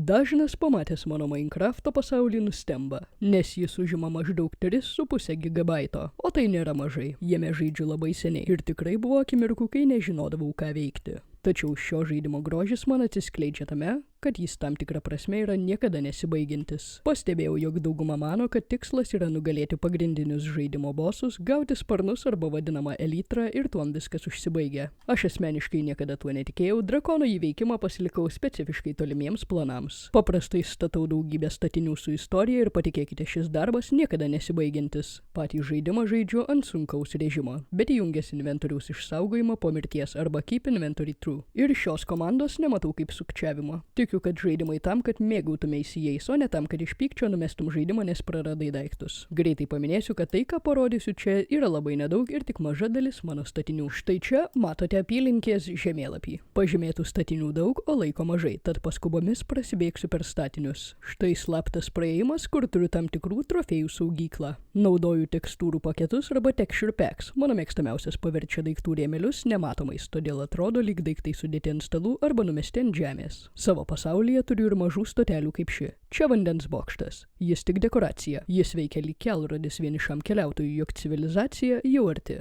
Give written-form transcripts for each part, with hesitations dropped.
Dažnas pamatęs mano Minecrafto pasaulį nustemba, nes jis užima maždaug 3,5 gigabaito, o tai nėra mažai. Jame žaidžiu labai seniai ir tikrai buvo akimirkų, kai nežinodavau, ką veikti. Tačiau šio žaidimo grožis man atsiskleidžia tame, kad jis tam tikrą prasme yra niekada nesibaigiantis. Pastebėjau, jog dauguma mano, kad tikslas yra nugalėti pagrindinius žaidimo bosus, gauti sparnus arba vadinamą elytrą ir tuom viskas užsibaigia. Aš asmeniškai niekada tuo netikėjau, drakono įveikimą pasilikau specifiškai tolimiems planams. Paprastai statau daugybę statinių su istorija ir patikėkite, šis darbas niekada nesibaigiantis. Patį žaidimą žaidžiu ant sunkaus režimo, bet įjungęs inventoriaus išsaugojimą po mirties arba keep inventory true. Ir šios komandos nematau kaip sukčiavimo. Tikiu, kad žaidimai tam, kad mėgautumeisi jais, o ne tam, kad iš pykčio numestum žaidimą, nes praradai daiktus. Greitai paminėsiu, kad tai, ką parodysiu čia, yra labai nedaug ir tik maža dalis mano statinių. Štai čia matote apylinkės žemėlapį. Pažymėtų statinių daug, o laiko mažai, tad paskubomis prasibėgsiu per statinius. Štai slaptas praėjimas, kur turiu tam tikrų trofėjų saugyklą. Naudoju tekstūrų paketus arba texture packs. Mano mėgstamiausias paverčia daiktų rėmelius nematomais, todėl atrodo lyg daiktai sudėti ant stalų arba numesti ant žemės. Savo pasaulyje turiu ir mažų stotelių kaip ši. Čia vandens bokštas. Jis tik dekoracija. Jis veikia lyg kelrodis vienišam keliautojui, jog civilizacija jau arti.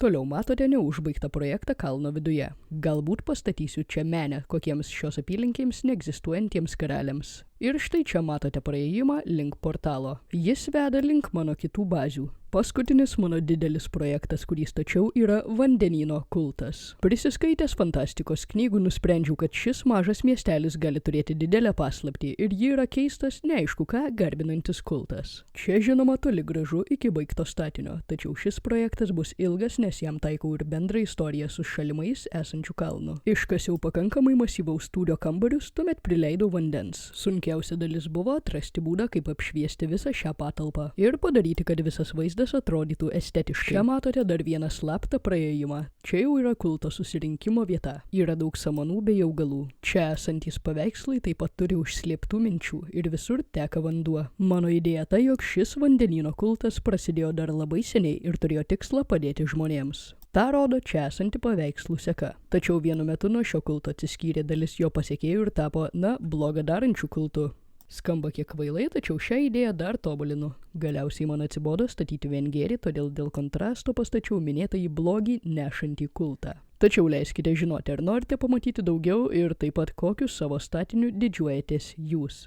Toliau matote neužbaigtą projektą kalno viduje. Galbūt pastatysiu čia menę kokiems šios apylinkėms neegzistuojantiems karaliams. Ir štai čia matote praėjimą link portalo. Jis veda link mano kitų bazių. Paskutinis mano didelis projektas, kurį stačiau, yra vandenyno kultas. Prisiskaitęs fantastikos knygų nusprendžiau, kad šis mažas miestelis gali turėti didelę paslaptį ir ji yra keistas, neaišku ką, garbinantis kultas. Čia žinoma toli gražu iki baigto statinio, tačiau šis projektas bus ilgas, nes jam taikau ir bendrą istoriją su šalimais esančių kalnų. Iškasiau pakankamai masyvaus tūrio kambarius, tuomet prileidau vandens. Sunkiausia dalis buvo atrasti būdą, kaip apšviesti visą šią patalpą ir padaryti, kad visas vaizdas atrodytų estetiškai. Čia matote dar vieną slaptą praėjimą. Čia jau yra kulto susirinkimo vieta. Yra daug samanų bei augalų. Čia esantys paveikslai taip pat turi užslėptų minčių ir visur teka vanduo. Mano idėja ta, jog šis vandenyno kultas prasidėjo dar labai seniai ir turėjo tikslą padėti žmonėms. Ta rodo čia esanti paveikslų seka. Tačiau vienu metu nuo šio kulto atsiskyrė dalis jo pasekėjų ir tapo, blogą darančių kultų. Skamba kiek kvailai, tačiau šią idėją dar tobulinu. Galiausiai man atsibodo statyti vien gėrį, todėl dėl kontrasto pastačiau minėtąjį blogį nešantį kultą. Tačiau leiskite žinoti, ar norite pamatyti daugiau ir taip pat kokius savo statiniu didžiuojatės jūs.